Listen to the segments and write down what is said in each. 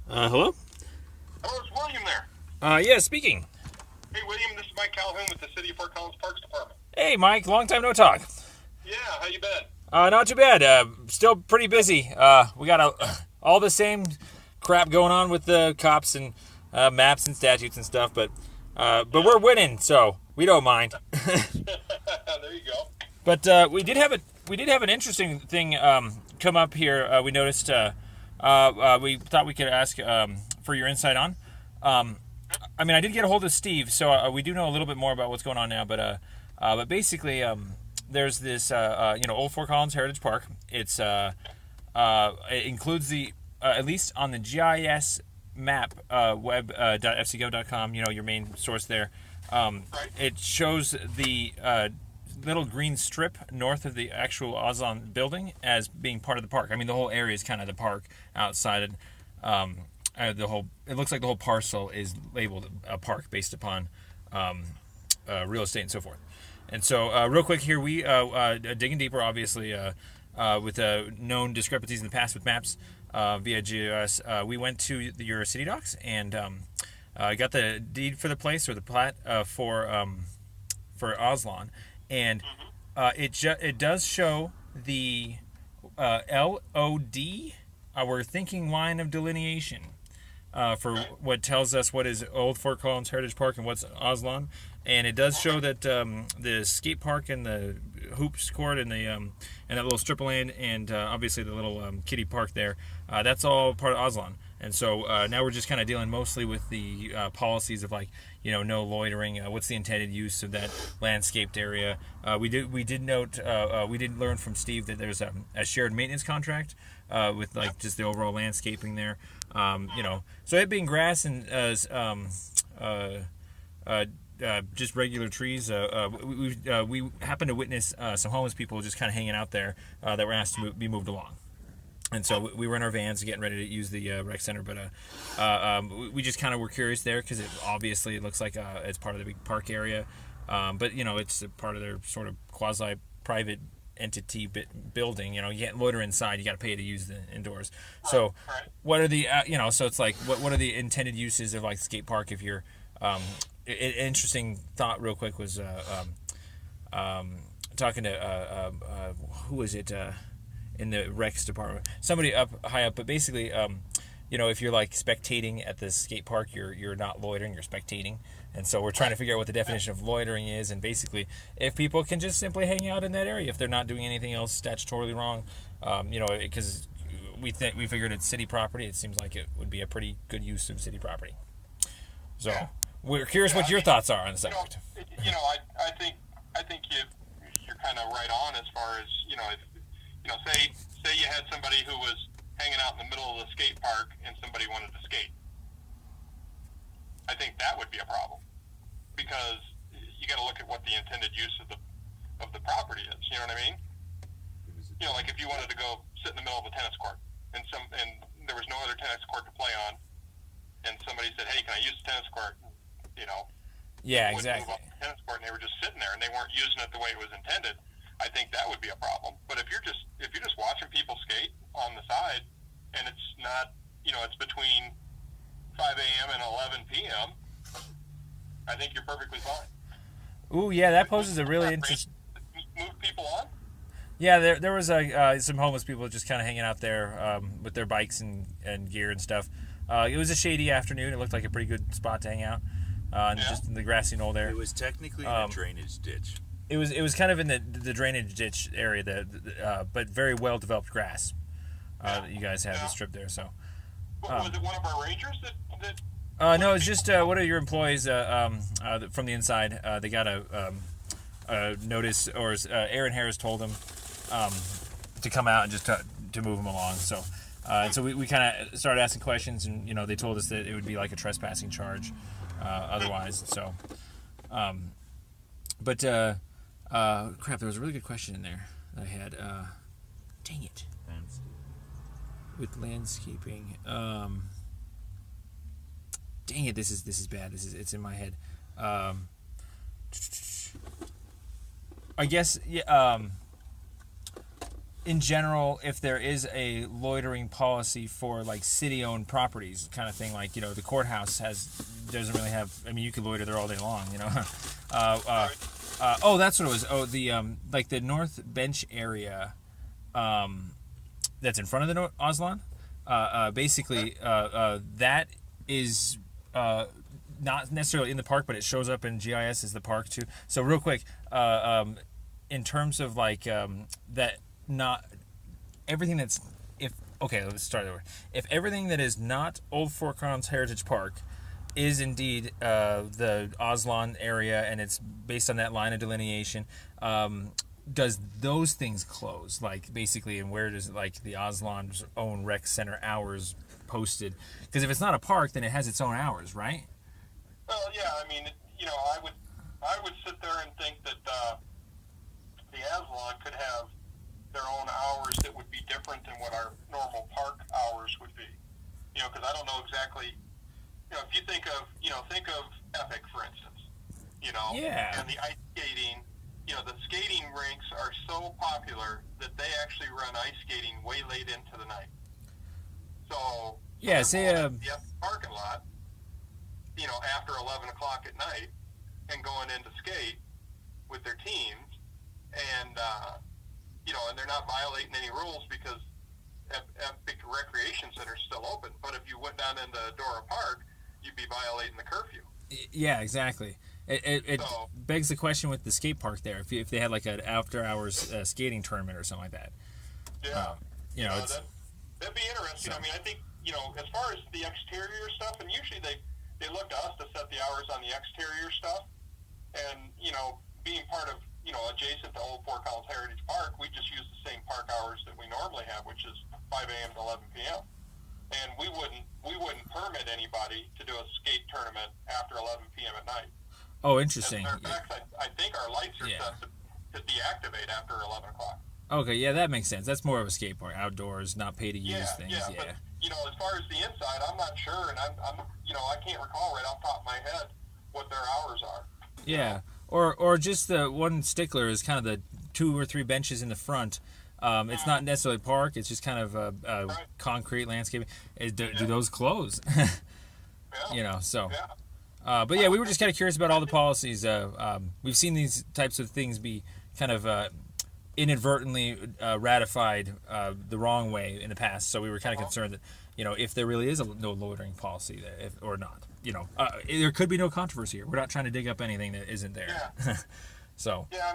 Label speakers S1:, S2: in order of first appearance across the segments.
S1: Hello?
S2: Hello, it's William there.
S1: Yeah, speaking.
S2: Hey, William, this is Mike Calhoun with the City of Fort Collins Parks Department.
S1: Hey, Mike. Long time no talk.
S2: Yeah, how you been?
S1: Not too bad. Still pretty busy. We got all the same crap going on with the cops and maps and statutes and stuff, but we're winning, so we don't mind.
S2: There you go.
S1: But we did have an interesting thing come up here. We noticed. We thought we could ask for your insight on. I mean, I did get a hold of Steve, so we do know a little bit more about what's going on now. But basically, there's this Old Fort Collins Heritage Park. It includes the at least on the GIS map web.fcgov.com. Your main source there.
S2: Right.
S1: It shows the little green strip north of the actual Ozon building as being part of the park. I mean, the whole area is kind of the park outside. It looks like the whole parcel is labeled a park based upon real estate and so forth. And so, real quick here, we digging deeper, obviously, with known discrepancies in the past with maps via GIS. We went to your city docs and got the deed for the place or the plat for Oslon, and it does show the LOD, our thinking line of delineation. For what tells us what is Old Fort Collins Heritage Park and what's Oslon, and it does show that the skate park and the hoops court and and that little strip of land and obviously the little kiddie park there, that's all part of Oslon. And so now we're just kind of dealing mostly with the policies of no loitering. What's the intended use of that landscaped area? We did note we did learn from Steve that there's a shared maintenance contract with just the overall landscaping there. So it being grass and just regular trees. We happened to witness some homeless people just kind of hanging out there that were asked to be moved along. And so we were in our vans getting ready to use the rec center, but we just kind of were curious there because it looks like it's part of the big park area. But it's a part of their sort of quasi-private entity building. You can't loiter inside. You got to pay to use the indoors. So what are the so it's like what are the intended uses of skate park if you're an interesting thought real quick was talking to who is it in the Rex department, somebody high up, but basically if you're spectating at the skate park, you're not loitering, you're spectating. And so we're trying to figure out what the definition of loitering is, and basically if people can just simply hang out in that area if they're not doing anything else statutorily wrong, because we figured it's city property. It seems like it would be a pretty good use of city property. So we're curious what your thoughts are on the subject.
S2: I think you're kind of right on as far as say you had somebody who was hanging out in the middle of the skate park and somebody wanted to skate. I think that would be a problem because you got to look at what the intended use of the property is. You know what I mean? Like if you wanted to go sit in the middle of a tennis court and there was no other tennis court to play on, and somebody said, "Hey, can I use the tennis court?"
S1: Yeah, exactly.
S2: Move off the tennis court, and they were just sitting there and they weren't using it the way it was intended. I think that would be a problem. But if you're just watching people skate on the side, and it's not, it's between 5 a.m. and 11 p.m., I think you're perfectly fine.
S1: Ooh, yeah, that poses a really interesting.
S2: Move people on.
S1: Yeah, there was some homeless people just kind of hanging out there with their bikes and gear and stuff. It was a shady afternoon. It looked like a pretty good spot to hang out, just in the grassy knoll there.
S3: It was technically in a drainage ditch.
S1: It was kind of in the drainage ditch area, but very well developed grass. That you guys have the strip there. So,
S2: was it one of our rangers that
S1: no, it's just one of your employees from the inside. They got a notice, or Aaron Harris told them to come out and just to move them along. So, and so we kind of started asking questions, and they told us that it would be like a trespassing charge otherwise. So, but crap, there was a really good question in there that I had. Dang it. With landscaping. Dang it, this is bad. It's in my head. I guess in general, if there is a loitering policy for like city-owned properties, kind of thing, like the courthouse doesn't really have. I mean, you could loiter there all day long, Oh, that's what it was. Oh, the like the North Bench area, that's in front of the Aslan. Basically, that is not necessarily in the park, but it shows up in GIS as the park too. So real quick, in terms of like that, not everything that's let's start over. If everything that is not Old Fort Collins Heritage Park is indeed the Aslan area, and it's based on that line of delineation, does those things close? Like basically, and where does like the Aslan's own rec center hours posted? Because if it's not a park, then it has its own hours, right?
S2: Well, yeah. I mean, I would sit there and think that the Aslan could have their own hours that would be different than what our normal park hours would be. Because I don't know exactly. If you think of Epic, for instance.
S1: Yeah.
S2: And the ice skating. The skating rinks are so popular that they actually run ice skating way late into the night. So
S1: yeah, say
S2: the parking lot, after 11 o'clock at night, and going in to skate with their teams, and and they're not violating any rules because Epic Recreation Center is still open. But if you went down into Dora Park, you'd be violating the curfew.
S1: Yeah, exactly. It begs the question with the skate park there. If they had like an after hours skating tournament or something like that.
S2: Yeah. That'd be interesting. So. I mean, I think as far as the exterior stuff, and usually they look to us to set the hours on the exterior stuff, and being part of adjacent to Old Fort Collins Heritage Park, we just use the same park hours that we normally have, which is 5 a.m. to 11 p.m. And we wouldn't permit anybody to do a skate tournament after 11 p.m. at night.
S1: Oh, interesting.
S2: As a matter of fact, I think our lights are set to deactivate after 11 o'clock.
S1: Okay, yeah, that makes sense. That's more of a skate park, outdoors, not pay to use things.
S2: Yeah, but as far as the inside, I'm not sure, and I'm I can't recall right off the top of my head what their hours are.
S1: Yeah, or just the one stickler is kind of the 2 or 3 benches in the front. It's not necessarily park; it's just kind of right. Concrete landscaping. Do those close? So. Yeah. But yeah, we were just kind of curious about all the policies. We've seen these types of things be kind of inadvertently ratified the wrong way in the past. So we were kind of concerned that, if there really is no loitering policy there, or not, there could be no controversy here. We're not trying to dig up anything that isn't there.
S2: Yeah.
S1: So.
S2: Yeah,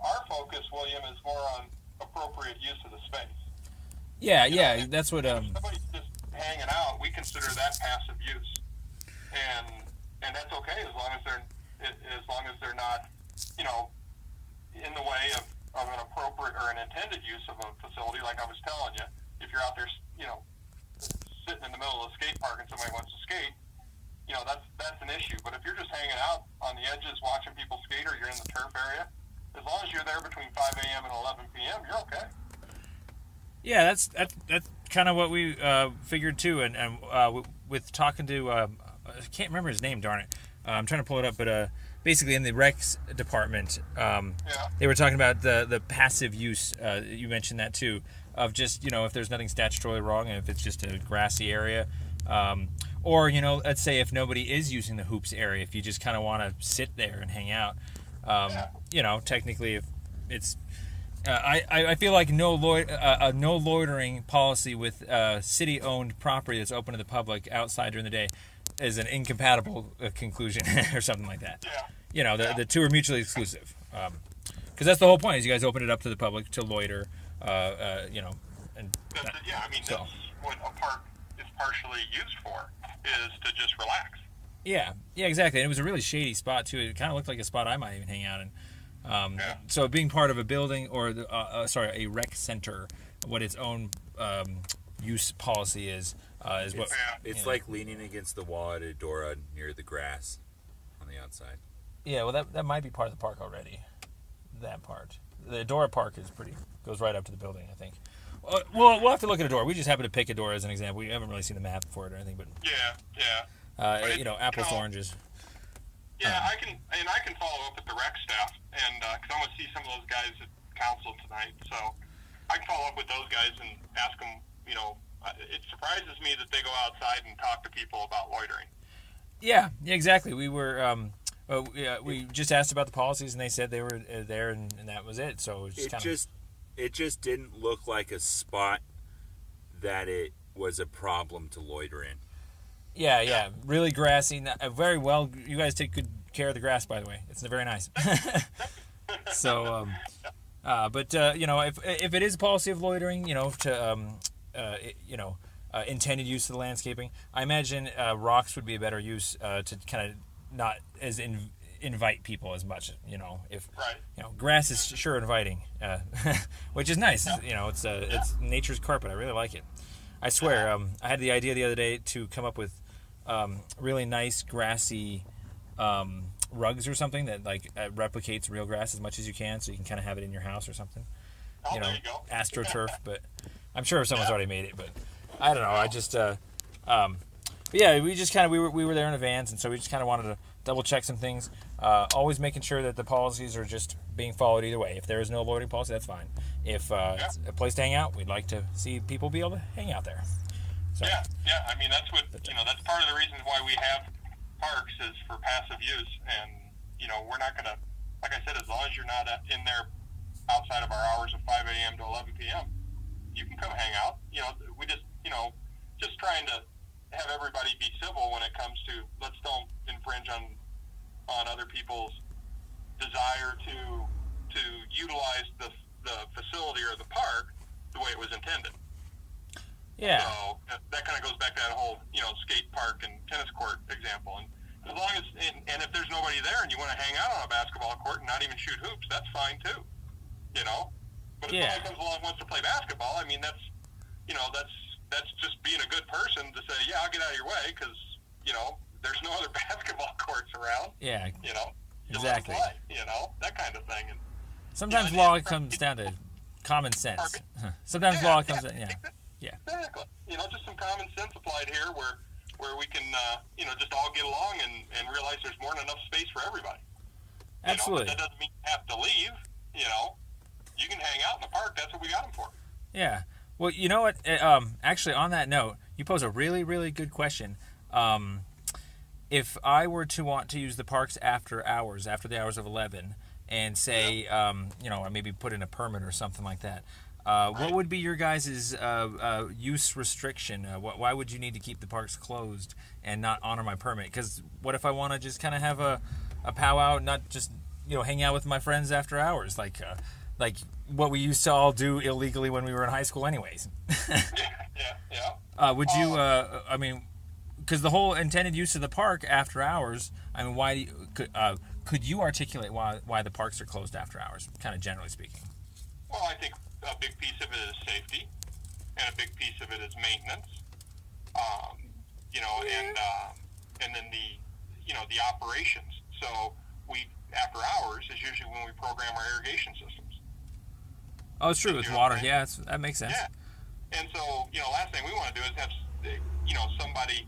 S2: our focus, William, is more on appropriate use of the space.
S1: Yeah, that's what.
S2: If somebody's just hanging out, we consider that passive use. And that's okay as long as they're not, in the way of an appropriate or an intended use of a facility. Like I was telling you, if you're out there, sitting in the middle of the skate park and somebody wants to skate, that's an issue. But if you're just hanging out on the edges watching people skate, or you're in the turf area, as long as you're there between 5 a.m. and 11 p.m., you're okay.
S1: Yeah, that's kind of what we figured too, and with talking to I can't remember his name, darn it. I'm trying to pull it up, but basically in the Recs department, they were talking about the passive use. You mentioned that too, of just if there's nothing statutorily wrong, and if it's just a grassy area, or let's say if nobody is using the hoops area, if you just kind of want to sit there and hang out, technically if it's. I feel like no loitering policy with city-owned property that's open to the public outside during the day is an incompatible conclusion or something like that.
S2: Yeah.
S1: The two are mutually exclusive. Because that's the whole point, is you guys open it up to the public to loiter, and
S2: that's what a park is partially used for, is to just relax.
S1: Yeah, exactly. And it was a really shady spot too. It kind of looked like a spot I might even hang out in. So being part of a building or a rec center, what its own use policy is what
S3: it's like leaning against the wall at a Dora near the grass on the outside.
S1: Yeah, well that might be part of the park already. That part, the Dora Park goes right up to the building, I think. We'll have to look at a Dora. We just happen to pick a Dora as an example. We haven't really seen the map for it or anything, but apples to oranges.
S2: Yeah, I can follow up with the rec staff, and because I want to see some of those guys that council tonight. So I can follow up with those guys and ask them. It surprises me that they go outside and talk to people about loitering.
S1: Yeah, exactly. We were we just asked about the policies, and they said they were there, and that was it. So
S3: it just didn't look like a spot that it was a problem to loiter in.
S1: Yeah, really grassy, very well. You guys take good care of the grass, by the way. It's very nice. So, if it is a policy of loitering, intended use of the landscaping, I imagine rocks would be a better use to kind of not as invite people as much. Grass is sure inviting, which is nice. It's nature's carpet. I really like it. I swear, I had the idea the other day to come up with really nice grassy rugs or something that replicates real grass as much as you can, so you can kind of have it in your house or something.
S2: There you go.
S1: AstroTurf, but I'm sure someone's already made it. But I don't know. I just, but yeah, we just kind of we were there in advance, and so we just kind of wanted to double check some things. Always making sure that the policies are just being followed either way. If there is no loitering policy, that's fine. If it's a place to hang out, we'd like to see people be able to hang out there. So,
S2: yeah. I mean, that's what that's part of the reasons why we have parks is for passive use, and we're not going to, like I said, as long as you're not in there outside of our hours of 5 a.m. to 11 p.m., you can come hang out. We just trying to have everybody be civil when it comes to let's don't infringe on other people's desire to utilize the facility or the park the way it was intended.
S1: Yeah.
S2: So that kind of goes back to that whole skate park and tennis court example. And as long as and if there's nobody there and you want to hang out on a basketball court and not even shoot hoops, that's fine too. But if somebody comes along and wants to play basketball, I mean that's just being a good person to say, yeah, I'll get out of your way because there's no other basketball courts around.
S1: Yeah.
S2: Exactly. Play, that kind of thing. And
S1: sometimes law comes down to common sense. Sometimes law comes down. Yeah.
S2: Exactly. Just some common sense applied here where we can just all get along and realize there's more than enough space for everybody.
S1: Absolutely.
S2: But that doesn't mean you have to leave. You can hang out in the park. That's what we got them for.
S1: Yeah. Well, you know what? Actually, on that note, you pose a really, really good question. If I were to want to use the parks after the hours of 11, and say, maybe put in a permit or something like that, what would be your guys' use restriction? Why would you need to keep the parks closed and not honor my permit? Because what if I want to just kind of have a powwow, not just hang out with my friends after hours, like what we used to all do illegally when we were in high school, anyways.
S2: Yeah.
S1: Would you? Because the whole intended use of the park after hours. I mean, why could you articulate why the parks are closed after hours? Kind of generally speaking.
S2: Well, I think a big piece of it is safety, and a big piece of it is maintenance. And then the operations. So after hours is usually when we program our irrigation systems.
S1: Oh, it's true. With water, yeah, that makes sense.
S2: Yeah. And so, last thing we want to do is have, somebody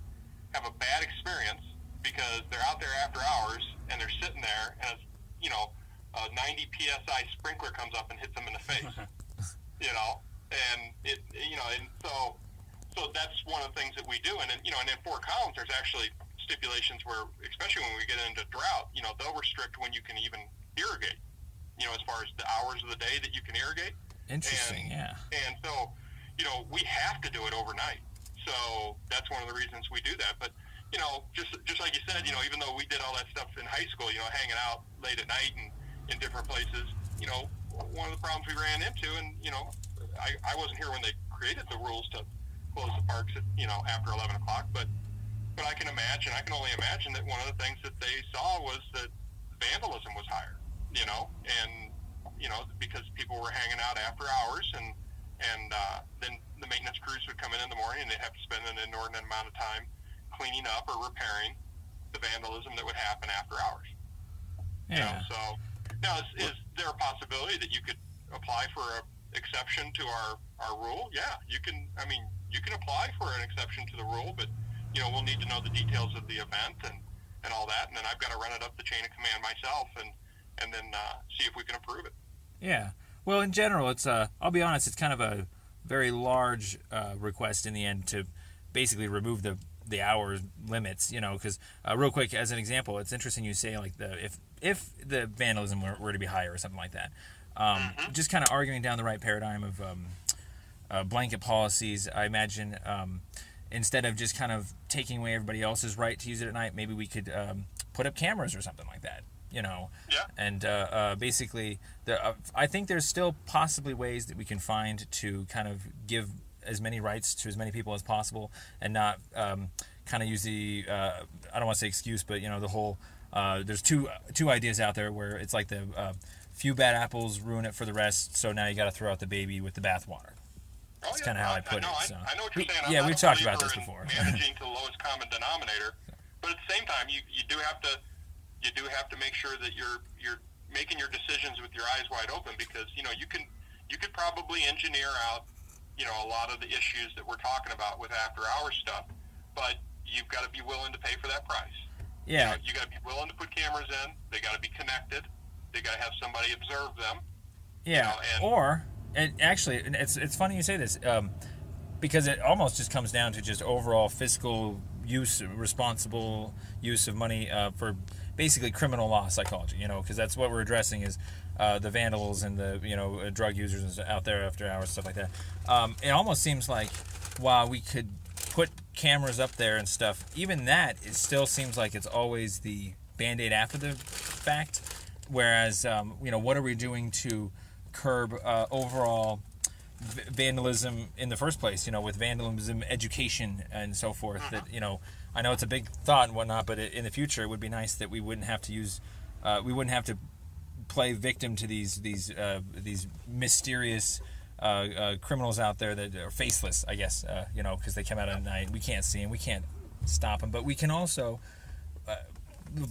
S2: have a bad experience because they're out there after hours and they're sitting there and a 90 psi sprinkler comes up and hits them in the face. And so that's one of the things that we do. And in Fort Collins, there's actually stipulations where, especially when we get into drought, they'll restrict when you can even irrigate. As far as the hours of the day that you can irrigate.
S1: Interesting, yeah.
S2: And so, we have to do it overnight. So that's one of the reasons we do that. But, just like you said, even though we did all that stuff in high school, hanging out late at night and in different places, one of the problems we ran into, and, I wasn't here when they created the rules to close the parks at, after 11 o'clock, but I can only imagine that one of the things that they saw was that vandalism was higher. Because people were hanging out after hours, and then the maintenance crews would come in the morning, and they'd have to spend an inordinate amount of time cleaning up or repairing the vandalism that would happen after hours.
S1: Yeah.
S2: So now, is there a possibility that you could apply for an exception to our rule? Yeah, you can. I mean, you can apply for an exception to the rule, but we'll need to know the details of the event and all that, and then I've got to run it up the chain of command myself and then see if we can approve it.
S1: Yeah. Well, in general, it's I'll be honest, it's kind of a very large request in the end to basically remove the hours limits. Because real quick, as an example, it's interesting you say like if the vandalism were to be higher or something like that. Just kind of arguing down the right paradigm of blanket policies. I imagine instead of just kind of taking away everybody else's right to use it at night, maybe we could put up cameras or something like that.
S2: Yeah.
S1: And basically, I think there's still possibly ways that we can find to kind of give as many rights to as many people as possible, and not kind of use the I don't want to say excuse, but the whole there's two ideas out there where it's like the few bad apples ruin it for the rest, so now you got to throw out the baby with the bathwater. That's kind of how I put it. So.
S2: I know what you're saying.
S1: Yeah, we've talked about this before.
S2: Managing to the lowest common denominator, but at the same time, you do have to make sure that you're making your decisions with your eyes wide open, because you could probably engineer out a lot of the issues that we're talking about with after hours stuff, but you've got to be willing to pay for that price.
S1: Yeah,
S2: you got to be willing to put cameras in. They got to be connected. They got to have somebody observe them.
S1: Yeah, and actually, it's funny you say this, because it almost just comes down to just overall fiscal use, responsible use of money for basically criminal law psychology. Because that's what we're addressing is the vandals and the drug users out there after hours, stuff like that. It almost seems like while we could put cameras up there and stuff, even that it still seems like it's always the Band-Aid after the fact. Whereas what are we doing to curb overall vandalism in the first place, with vandalism education and so forth, that I know it's a big thought and whatnot, but in the future it would be nice that we wouldn't have to play victim to these mysterious criminals out there that are faceless, I guess, because they come out at night, we can't see them, we can't stop them, but we can also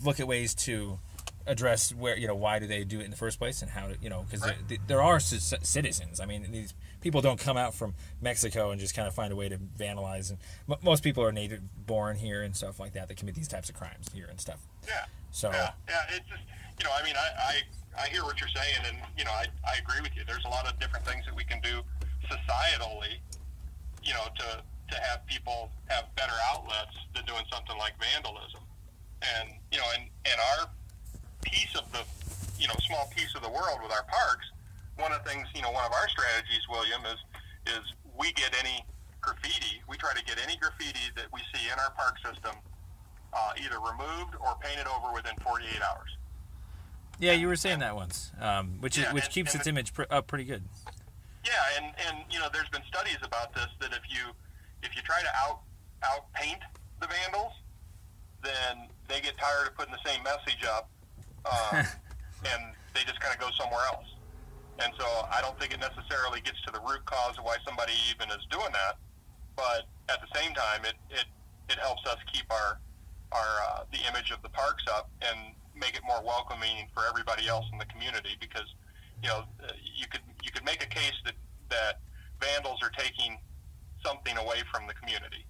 S1: look at ways to address where why do they do it in the first place, and how to because there are citizens. I mean, these people don't come out from Mexico and just kind of find a way to vandalize, and most people are native born here and stuff like that commit these types of crimes here and stuff. So
S2: it's just I mean, I hear what you're saying, and I agree with you. There's a lot of different things that we can do societally to have people have better outlets than doing something like vandalism, and and our piece of the small piece of the world with our parks. One of the things, one of our strategies, William, is we get any graffiti. We try to get any graffiti that we see in our park system either removed or painted over within 48 hours.
S1: Yeah, you were saying that once, which keeps its image up pretty good.
S2: Yeah, and there's been studies about this, that if you try to out paint the vandals, then they get tired of putting the same message up. And they just kind of go somewhere else. And so I don't think it necessarily gets to the root cause of why somebody even is doing that. But at the same time, it helps us keep our the image of the parks up and make it more welcoming for everybody else in the community. Because you could make a case that vandals are taking something away from the community.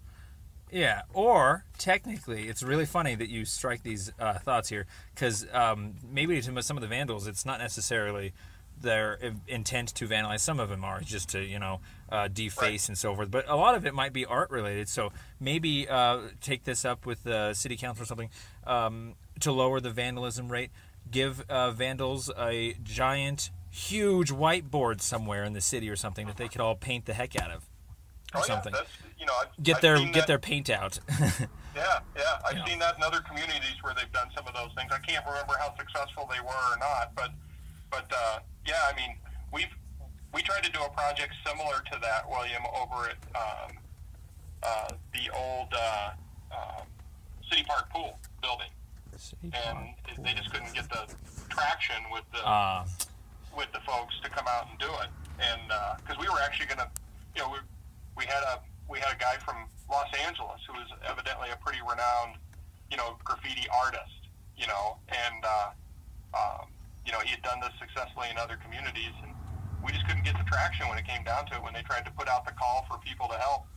S1: Yeah, or technically, it's really funny that you strike these thoughts here, because maybe to some of the vandals, it's not necessarily their intent to vandalize. Some of them are just to, deface and so forth. But a lot of it might be art related. So maybe take this up with the city council or something to lower the vandalism rate. Give vandals a giant, huge whiteboard somewhere in the city or something that they could all paint the heck out of. Or something. Get their paint out. I've seen that in other communities where they've done some of those things. I can't remember how successful they were or not, but I mean, we tried to do a project similar to that, William, over at the old City Park pool building, and they just couldn't get the traction with the folks to come out and do it, and because we were actually going to, we had a guy from Los Angeles who was evidently a pretty renowned, graffiti artist, and he had done this successfully in other communities, and we just couldn't get the traction when it came down to it. When they tried to put out the call for people to help,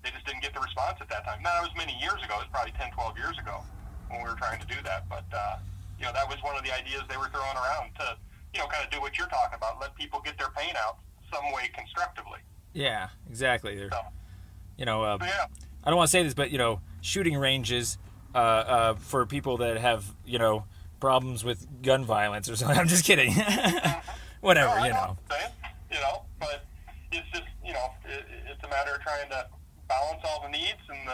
S1: they just didn't get the response at that time. Now, that was many years ago. It was probably 10, 12 years ago when we were trying to do that, but that was one of the ideas they were throwing around to,
S2: kind of do what you're talking about. Let people get their paint out some way constructively.
S1: Yeah, exactly.
S2: So, yeah.
S1: I don't want to say this, but shooting ranges for people that have problems with gun violence or something. I'm just kidding. Whatever,
S2: I know what I'm saying, but it's just it's a matter of trying to balance all the needs and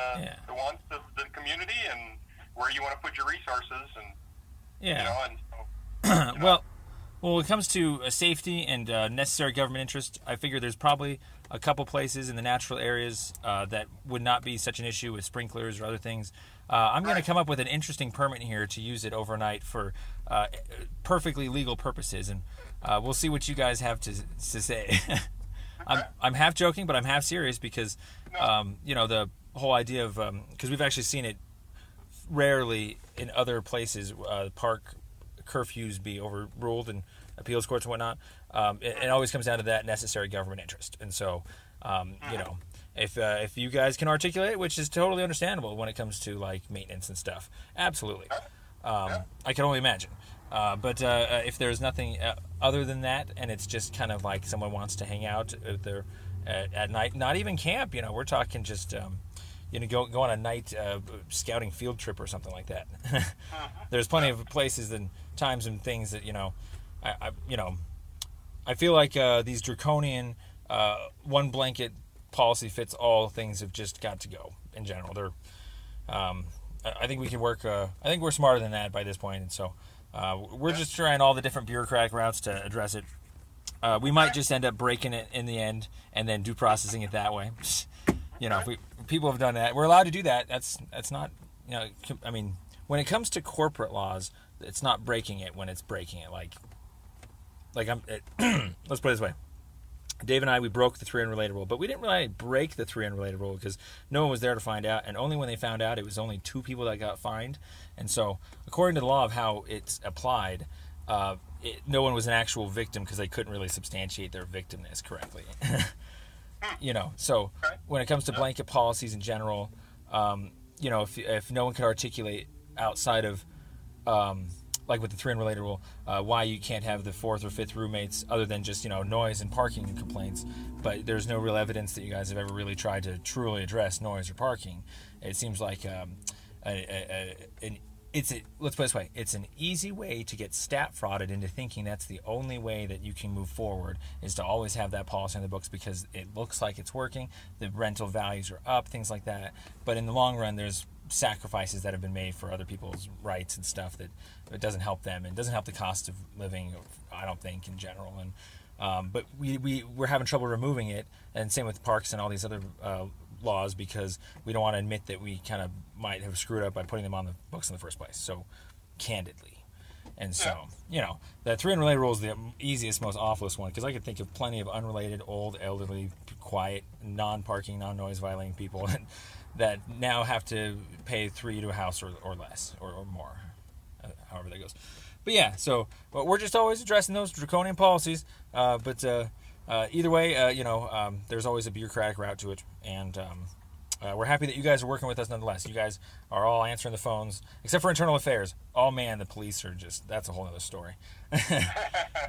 S2: the wants of the community and where you want to put your resources and
S1: Well, when it comes to safety and necessary government interest, I figure there's probably a couple places in the natural areas that would not be such an issue with sprinklers or other things. I'm going to come up with an interesting permit here to use it overnight for perfectly legal purposes, and we'll see what you guys have to say. I'm half joking, but I'm half serious because, the whole idea of because we've actually seen it rarely in other places, park curfews be overruled and appeals courts and whatnot. It always comes down to that necessary government interest, and so if you guys can articulate it, which is totally understandable when it comes to like maintenance and stuff, absolutely. I can only imagine. But if there's nothing other than that, and it's just kind of like someone wants to hang out there at night, not even camp, we're talking just go on a night scouting field trip or something like that. There's plenty of places and times and things that I feel like these draconian one blanket policy fits all things have just got to go in general. They're I think we can work. I think we're smarter than that by this point, and so we're just trying all the different bureaucratic routes to address it. We might just end up breaking it in the end and then due processing it that way. If people have done that, we're allowed to do that. That's not, I mean, when it comes to corporate laws, it's not breaking it when it's breaking it. Let's put it this way. Dave and I, we broke the 3 unrelated rule, but we didn't really break the 3 unrelated rule because no one was there to find out, and only when they found out, it was only 2 people that got fined. And so, according to the law of how it's applied, no one was an actual victim because they couldn't really substantiate their victimness correctly. So when it comes to blanket policies in general, if no one could articulate outside of like with the 3 unrelated rule, why you can't have the 4th or 5th roommates other than just noise and parking complaints, but there's no real evidence that you guys have ever really tried to truly address noise or parking. It seems like let's put it this way, it's an easy way to get stat frauded into thinking that's the only way that you can move forward, is to always have that policy in the books because it looks like it's working, the rental values are up, things like that. But in the long run, there's sacrifices that have been made for other people's rights and stuff that it doesn't help them and doesn't help the cost of living, I don't think, in general. And but we're having trouble removing it, and same with parks and all these other laws, because we don't want to admit that we kind of might have screwed up by putting them on the books in the first place, so candidly. And so, that 3 unrelated rule is the easiest, most awfulest one, because I could think of plenty of unrelated, old, elderly, quiet, non-parking, non-noise violating people that now have to pay 3 to a house or less, or more, however that goes. But yeah, so we're just always addressing those draconian policies, but either way, there's always a bureaucratic route to it, and we're happy that you guys are working with us nonetheless. You guys are all answering the phones, except for internal affairs. Oh man, the police are that's a whole other story.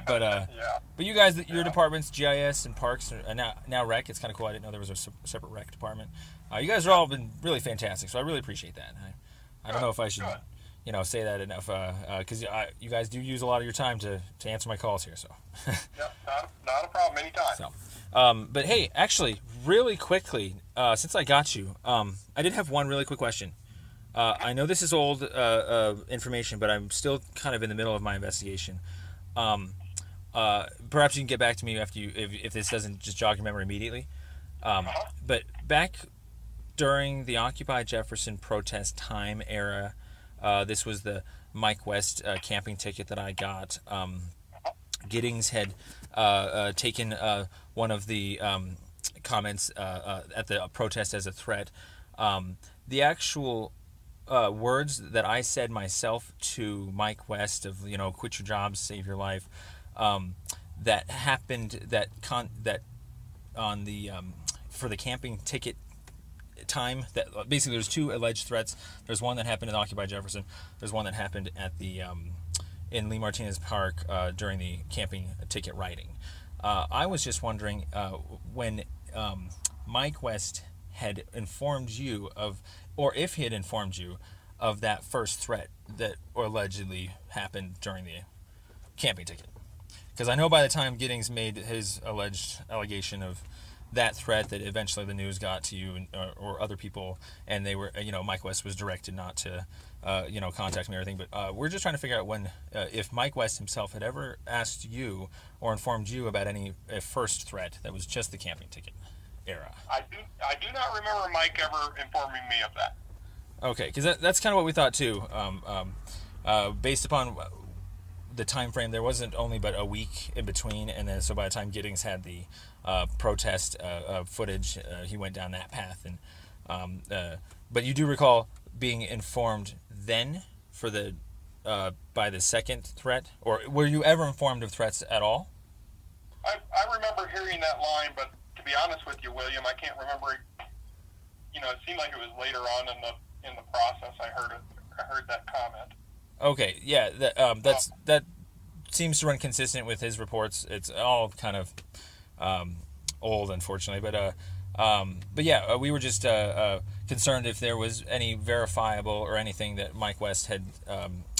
S1: But you guys, your departments, GIS and Parks, and now Rec, it's kind of cool. I didn't know there was a separate Rec department. You guys have all been really fantastic, so I really appreciate that. I don't know if I should, say that enough, because you guys do use a lot of your time to answer my calls here. So.
S2: Yep, not a problem. Anytime.
S1: So, but hey, actually, really quickly, since I got you, I did have one really quick question. I know this is old information, but I'm still kind of in the middle of my investigation. Perhaps you can get back to me after if this doesn't just jog your memory immediately. But back during the Occupy Jefferson protest time era, this was the Mike West camping ticket that I got. Giddings had taken one of the comments at the protest as a threat. The actual words that I said myself to Mike West of quit your job, save your life, that happened that on the for the camping ticket time, that basically there's 2 alleged threats. There's one that happened at Occupy Jefferson. There's one that happened at the in Lee Martinez Park during the camping ticket writing. I was just wondering when Mike West had informed you of, or if he had informed you of that first threat that allegedly happened during the camping ticket. Because I know by the time Giddings made his alleged allegation of that threat, that eventually the news got to you and, or other people, and they were, Mike West was directed not to, contact me or anything. But we're just trying to figure out when, if Mike West himself had ever asked you or informed you about any first threat that was just the camping ticket era.
S2: I do not remember Mike ever informing me of that.
S1: Okay, because that's kind of what we thought too. Based upon the time frame, there wasn't only but a week in between, and then so by the time Giddings had the protest footage, he went down that path. And but you do recall being informed then for the by the second threat, or were you ever informed of threats at all?
S2: I remember hearing that line, but to be honest with you, William, I can't remember. It seemed like it was later on in the process I heard that comment.
S1: Okay, yeah, that seems to run consistent with his reports. It's all kind of old, unfortunately, but yeah, we were just concerned if there was any verifiable or anything that Mike West had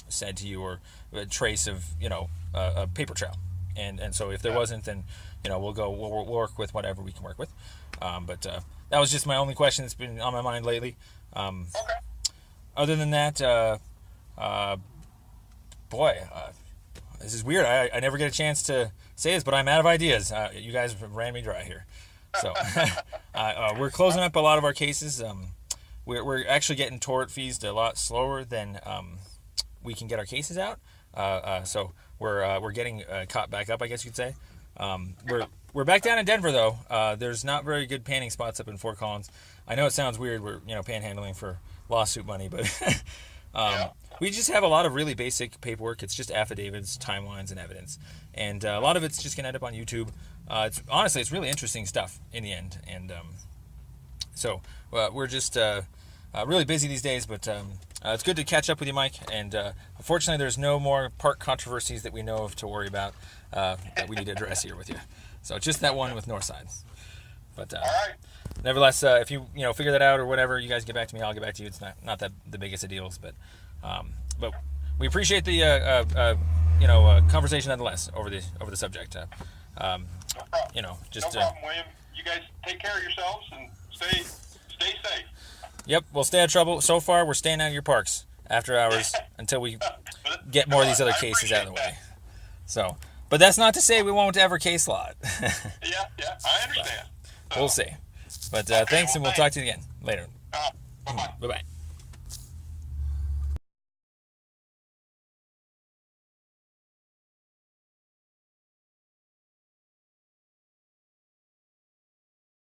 S1: said to you, or a trace of a paper trail, and so if there wasn't, then we'll work with whatever we can work with. But that was just my only question that's been on my mind lately.
S2: Okay.
S1: Other than that, this is weird. I never get a chance to say this, but I'm out of ideas. You guys ran me dry here. So we're closing up a lot of our cases. We're actually getting tort fees a lot slower than we can get our cases out. So we're getting caught back up, I guess you could say. We're back down in Denver though. There's not very good panning spots up in Fort Collins. I know it sounds weird. We're panhandling for lawsuit money, but we just have a lot of really basic paperwork. It's just affidavits, timelines, and evidence, and a lot of it's just gonna end up on YouTube. It's really interesting stuff in the end, and so we're just really busy these days. But it's good to catch up with you, Mike. And unfortunately, there's no more park controversies that we know of to worry about that we need to address here with you. So just that one with Northside. But
S2: all right.
S1: Nevertheless, if you figure that out or whatever, you guys get back to me. I'll get back to you. It's not that the biggest of deals, but we appreciate the conversation nonetheless over the subject.
S2: No problem. No problem, William. You guys take care of yourselves and stay safe.
S1: Yep, we'll stay out of trouble. So far, we're staying out of your parks after hours until we get more of these other cases out of the way. So, but that's not to say we won't ever case law it.
S2: Yeah, I understand.
S1: We'll see. But thanks, and we'll talk to you again later.
S2: Bye-bye.
S1: Bye-bye.